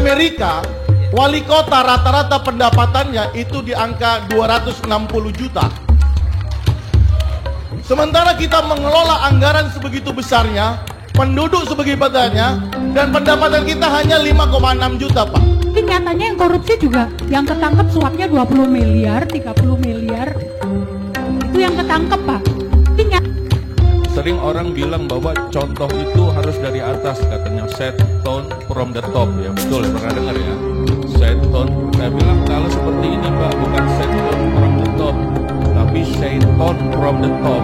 Amerika, wali kota rata-rata pendapatannya itu di angka 260 juta. Sementara kita mengelola anggaran sebegitu besarnya, penduduk sebegitunya, dan pendapatan kita hanya 5,6 juta, Pak. Tapi nyatanya yang korupsi juga, yang ketangkep suapnya 20 miliar, 30 miliar. Itu yang ketangkep, Pak. Sering orang bilang bahwa contoh itu harus dari atas, katanya set tone from the top, ya betul, pernah dengar ya, set tone. Saya bilang kalau seperti ini Pak, bukan set tone from the top, tapi set tone from the top.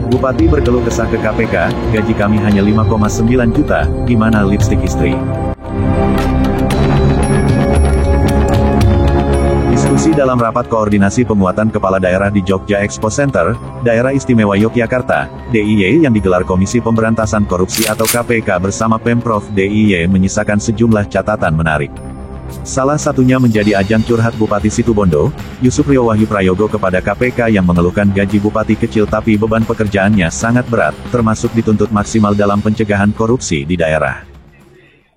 Bupati berkeluh kesah ke KPK, gaji kami hanya 5,9 juta, gimana lipstik istri? Diskusi dalam rapat koordinasi penguatan kepala daerah di Jogja Expo Center, Daerah Istimewa Yogyakarta, DIY yang digelar Komisi Pemberantasan Korupsi atau KPK bersama Pemprov DIY menyisakan sejumlah catatan menarik. Salah satunya menjadi ajang curhat Bupati Situbondo, Yusuprio Wahyu Prayogo kepada KPK yang mengeluhkan gaji bupati kecil tapi beban pekerjaannya sangat berat, termasuk dituntut maksimal dalam pencegahan korupsi di daerah.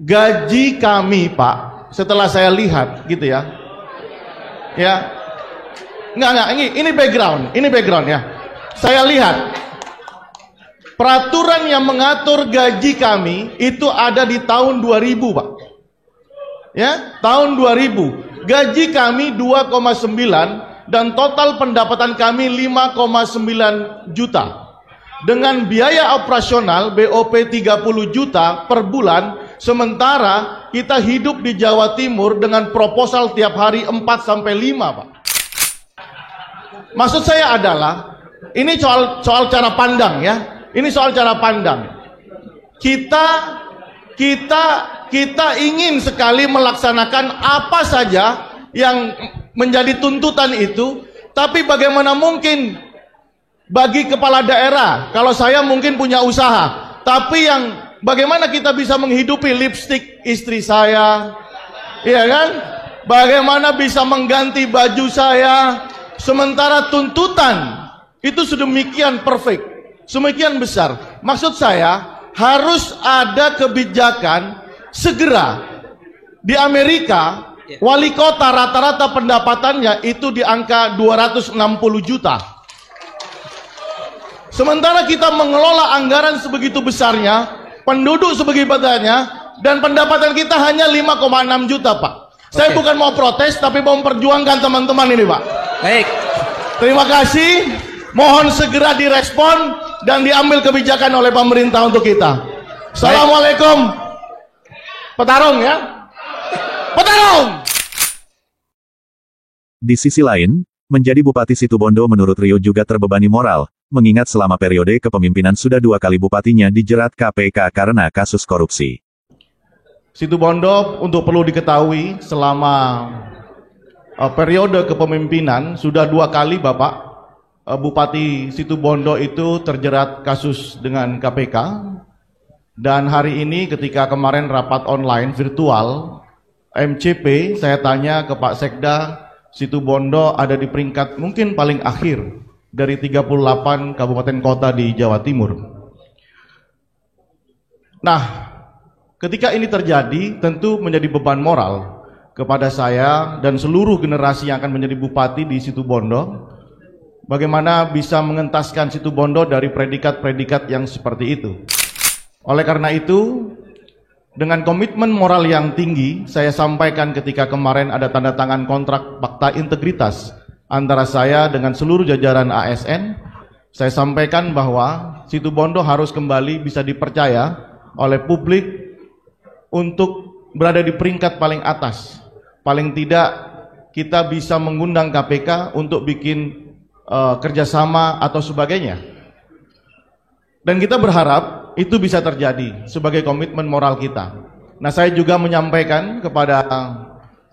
Gaji kami, Pak, setelah saya lihat gitu ya. Ya, enggak, ini background ya. Saya lihat peraturan yang mengatur gaji kami itu ada di tahun 2000, Pak. Ya, tahun 2000. Gaji kami 2,9 dan total pendapatan kami 5,9 juta. Dengan biaya operasional BOP 30 juta per bulan. Sementara kita hidup di Jawa Timur dengan proposal tiap hari 4-5, Pak. Maksud saya adalah, ini soal cara pandang ya. Ini soal cara pandang. Kita ingin sekali melaksanakan apa saja yang menjadi tuntutan itu, tapi bagaimana mungkin bagi kepala daerah, kalau saya mungkin punya usaha, tapi bagaimana kita bisa menghidupi lipstik istri saya, iya kan? Bagaimana bisa mengganti baju saya, sementara tuntutan itu sedemikian perfect, semikian besar. Maksud saya, harus ada kebijakan segera. Di Amerika, wali kota rata-rata pendapatannya itu di angka 260 juta. Sementara kita mengelola anggaran sebegitu besarnya, penduduk sebegitunya, dan pendapatan kita hanya 5,6 juta, Pak. Saya bukan mau protes, tapi mau memperjuangkan teman-teman ini, Pak. Baik. Terima kasih. Mohon segera direspon dan diambil kebijakan oleh pemerintah untuk kita. Assalamualaikum. Petarung ya. Petarung. Di sisi lain, menjadi Bupati Situbondo menurut Rio juga terbebani moral, mengingat selama periode kepemimpinan sudah 2 kali bupatinya dijerat KPK karena kasus korupsi. Situbondo, untuk perlu diketahui, selama periode kepemimpinan sudah 2 kali Bapak Bupati Situbondo itu terjerat kasus dengan KPK. Dan hari ini ketika kemarin rapat online virtual MCP, saya tanya ke Pak Sekda, Situbondo ada di peringkat mungkin paling akhir dari 38 kabupaten kota di Jawa Timur. Nah, ketika ini terjadi, tentu menjadi beban moral kepada saya dan seluruh generasi yang akan menjadi bupati di Situbondo. Bagaimana bisa mengentaskan Situbondo dari predikat-predikat yang seperti itu. Oleh karena itu, dengan komitmen moral yang tinggi, saya sampaikan ketika kemarin ada tanda tangan kontrak fakta integritas antara saya dengan seluruh jajaran ASN, saya sampaikan bahwa Situbondo harus kembali bisa dipercaya oleh publik untuk berada di peringkat paling atas. Paling tidak kita bisa mengundang KPK untuk bikin kerjasama atau sebagainya. Dan kita berharap itu bisa terjadi sebagai komitmen moral kita. Nah, saya juga menyampaikan kepada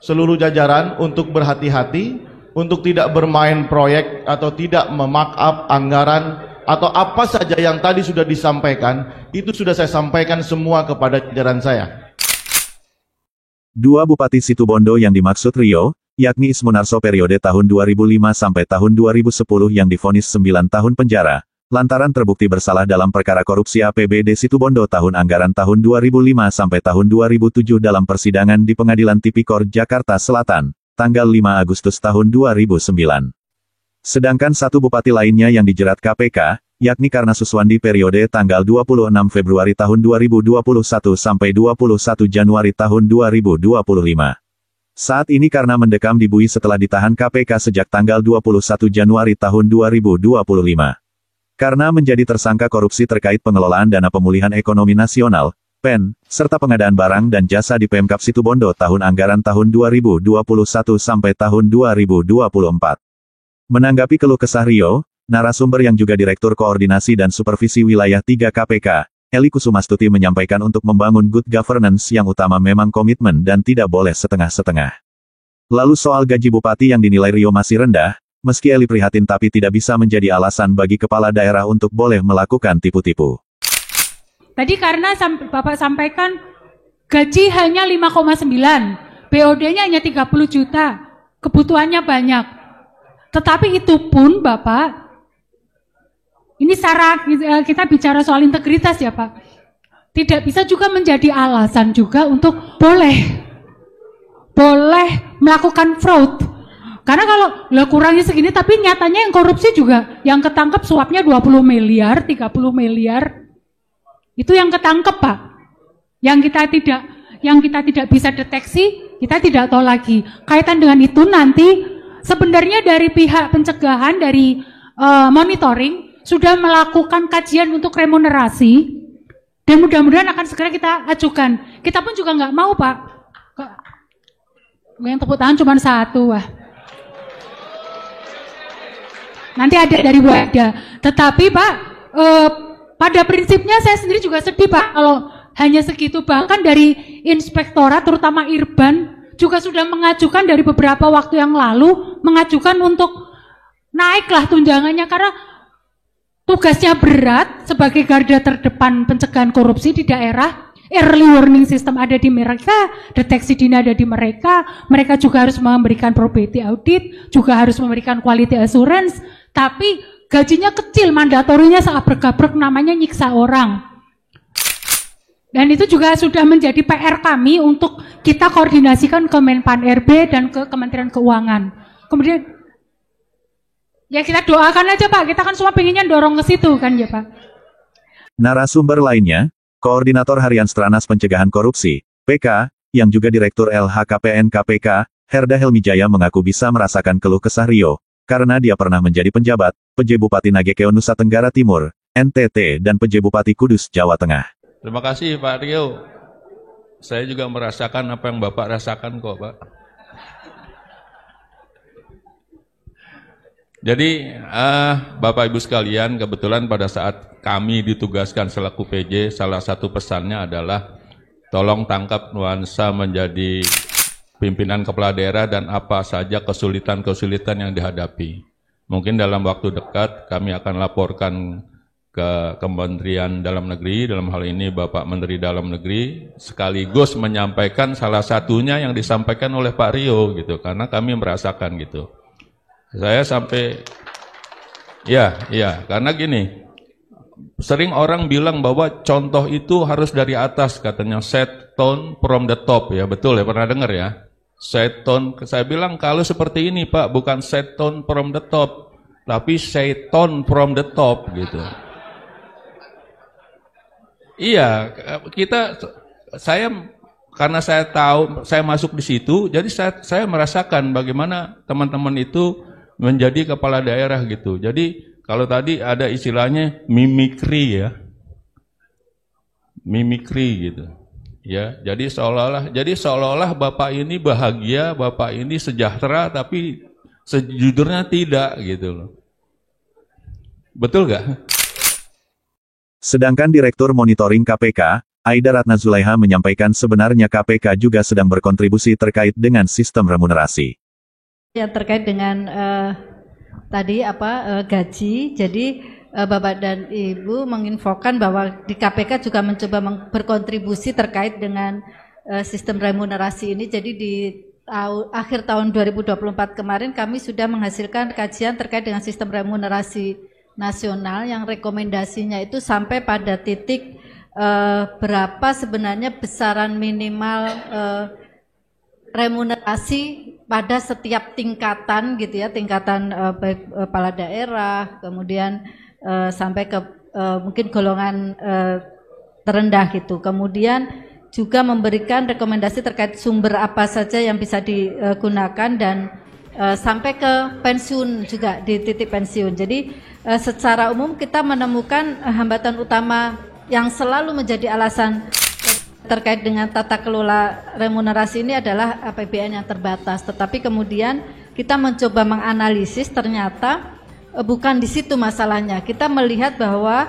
seluruh jajaran untuk berhati-hati, untuk tidak bermain proyek atau tidak memarkup anggaran atau apa saja yang tadi sudah disampaikan, itu sudah saya sampaikan semua kepada jajaran saya. 2 Bupati Situbondo yang dimaksud Rio, yakni Ismunarso periode tahun 2005 sampai tahun 2010 yang divonis 9 tahun penjara, lantaran terbukti bersalah dalam perkara korupsi APBD Situbondo tahun anggaran tahun 2005 sampai tahun 2007 dalam persidangan di Pengadilan Tipikor Jakarta Selatan, tanggal 5 Agustus tahun 2009. Sedangkan satu bupati lainnya yang dijerat KPK, yakni Karna Suswandi periode tanggal 26 Februari tahun 2021 sampai 21 Januari tahun 2025. Saat ini Karna mendekam di Bui setelah ditahan KPK sejak tanggal 21 Januari tahun 2025. Karna menjadi tersangka korupsi terkait pengelolaan dana pemulihan ekonomi nasional, PEN, serta pengadaan barang dan jasa di Pemkab Situbondo tahun anggaran tahun 2021 sampai tahun 2024. Menanggapi keluh kesah Rio, narasumber yang juga Direktur Koordinasi dan Supervisi Wilayah 3 KPK, Eli Kusumastuti menyampaikan untuk membangun good governance yang utama memang komitmen dan tidak boleh setengah-setengah. Lalu soal gaji bupati yang dinilai Rio masih rendah, meski Eli prihatin tapi tidak bisa menjadi alasan bagi kepala daerah untuk boleh melakukan tipu-tipu. Tadi karena Bapak sampaikan gaji hanya 5,9, BOD-nya hanya 30 juta, kebutuhannya banyak. Tetapi itu pun Bapak, ini secara kita bicara soal integritas ya Pak, tidak bisa juga menjadi alasan juga untuk boleh melakukan fraud. Karena kalau kurangnya segini tapi nyatanya yang korupsi juga, yang ketangkep suapnya 20 miliar, 30 miliar, itu yang ketangkep Pak. Yang kita tidak bisa deteksi, kita tidak tahu lagi. Kaitan dengan itu nanti sebenarnya dari pihak pencegahan, dari monitoring, sudah melakukan kajian untuk remunerasi dan mudah-mudahan akan segera kita ajukan. Kita pun juga nggak mau Pak. Yang tepuk tangan cuma satu, wah. Nanti ada dari Wada. Tetapi Pak, pada prinsipnya saya sendiri juga sedih Pak kalau hanya segitu. Bahkan dari inspektorat, terutama Irban, juga sudah mengajukan dari beberapa waktu yang lalu, mengajukan untuk naiklah tunjangannya karena tugasnya berat sebagai garda terdepan pencegahan korupsi di daerah. Early warning system ada di mereka, deteksi dini ada di mereka. Mereka juga harus memberikan probity audit, juga harus memberikan quality assurance. Tapi gajinya kecil, mandatorinya saat bergabrek namanya nyiksa orang. Dan itu juga sudah menjadi PR kami untuk kita koordinasikan ke Menpan RB dan ke Kementerian Keuangan. Kemudian ya kita doakan aja Pak, kita kan semua pengennya dorong ke situ kan ya Pak. Narasumber lainnya, Koordinator Harian Stranas Pencegahan Korupsi, PK, yang juga Direktur LHKPN KPK, Herda Helmijaya mengaku bisa merasakan keluh kesah Rio, karena dia pernah menjadi penjabat, PJ Bupati Nagekeo Nusa Tenggara Timur, NTT, dan PJ Bupati Kudus, Jawa Tengah. Terima kasih Pak Rio. Saya juga merasakan apa yang Bapak rasakan kok Pak. Jadi Bapak Ibu sekalian, kebetulan pada saat kami ditugaskan selaku PJ, salah satu pesannya adalah tolong tangkap nuansa menjadi pimpinan kepala daerah dan apa saja kesulitan-kesulitan yang dihadapi. Mungkin dalam waktu dekat kami akan laporkan ke Kementerian Dalam Negeri, dalam hal ini Bapak Menteri Dalam Negeri, sekaligus menyampaikan salah satunya yang disampaikan oleh Pak Rio gitu, karena kami merasakan gitu. Saya sampai, ya, karena gini, sering orang bilang bahwa contoh itu harus dari atas, katanya set tone from the top, ya betul ya, pernah dengar ya? Set tone, saya bilang kalau seperti ini Pak, bukan set tone from the top, tapi set tone from the top gitu. Iya, karena saya tahu, saya masuk di situ, jadi saya merasakan bagaimana teman-teman itu menjadi kepala daerah gitu. Jadi kalau tadi ada istilahnya mimikri ya, mimikri gitu, ya. Jadi seolah-olah Bapak ini bahagia, Bapak ini sejahtera, tapi sejujurnya tidak gitu loh. Betul gak? Sedangkan Direktur Monitoring KPK, Aida Ratna Zulaiha menyampaikan sebenarnya KPK juga sedang berkontribusi terkait dengan sistem remunerasi. Yang terkait dengan gaji, jadi Bapak dan Ibu menginfokan bahwa di KPK juga mencoba berkontribusi terkait dengan sistem remunerasi ini. Jadi di akhir tahun 2024 kemarin kami sudah menghasilkan kajian terkait dengan sistem remunerasi nasional yang rekomendasinya itu sampai pada titik berapa sebenarnya besaran minimal remunerasi pada setiap tingkatan gitu ya, tingkatan baik kepala daerah, kemudian sampai ke mungkin golongan terendah gitu. Kemudian juga memberikan rekomendasi terkait sumber apa saja yang bisa digunakan dan sampai ke pensiun juga, di titik pensiun. Jadi secara umum kita menemukan hambatan utama yang selalu menjadi alasan terkait dengan tata kelola remunerasi ini adalah APBN yang terbatas. Tetapi kemudian kita mencoba menganalisis, ternyata bukan di situ masalahnya. Kita melihat bahwa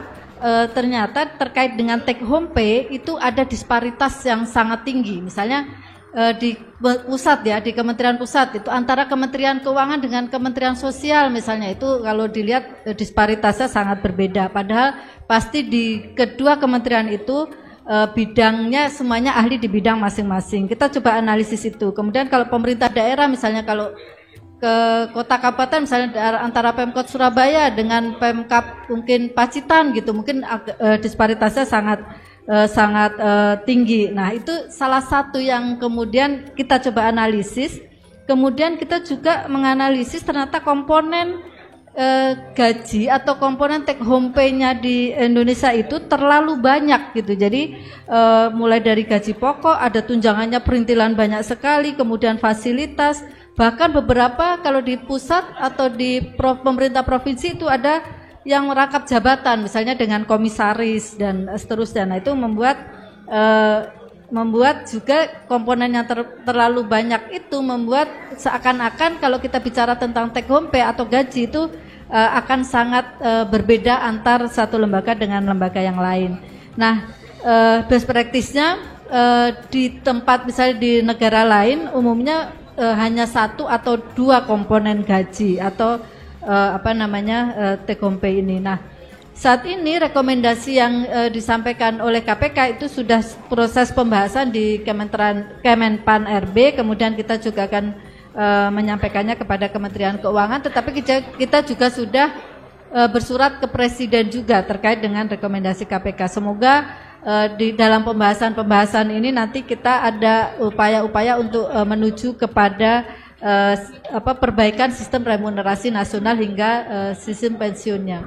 ternyata terkait dengan take home pay itu ada disparitas yang sangat tinggi. Misalnya di pusat ya, di Kementerian Pusat itu antara Kementerian Keuangan dengan Kementerian Sosial misalnya, itu kalau dilihat disparitasnya sangat berbeda. Padahal pasti di kedua kementerian itu bidangnya semuanya ahli di bidang masing-masing. Kita coba analisis itu. Kemudian kalau pemerintah daerah misalnya, kalau ke kota kabupaten misalnya antara Pemkot Surabaya dengan Pemkab mungkin Pacitan gitu, mungkin disparitasnya sangat tinggi. Nah, itu salah satu yang kemudian kita coba analisis. Kemudian kita juga menganalisis ternyata komponen gaji atau komponen take home pay-nya di Indonesia itu terlalu banyak gitu. Jadi mulai dari gaji pokok, ada tunjangannya perintilan banyak sekali, kemudian fasilitas, bahkan beberapa kalau di pusat atau di pemerintah provinsi itu ada yang merangkap jabatan misalnya dengan komisaris dan seterusnya. Nah, itu membuat juga komponen yang terlalu banyak itu membuat seakan-akan kalau kita bicara tentang take home pay atau gaji itu akan sangat berbeda antar satu lembaga dengan lembaga yang lain. Nah, best practice-nya di tempat misalnya di negara lain umumnya hanya 1 atau 2 komponen gaji atau take home pay ini. Nah, saat ini rekomendasi yang disampaikan oleh KPK itu sudah proses pembahasan di Kemenpan RB, kemudian kita juga akan menyampaikannya kepada Kementerian Keuangan, tetapi kita juga sudah bersurat ke Presiden juga terkait dengan rekomendasi KPK. Semoga di dalam pembahasan ini nanti kita ada upaya-upaya untuk menuju kepada perbaikan sistem remunerasi nasional hingga sistem pensiunnya.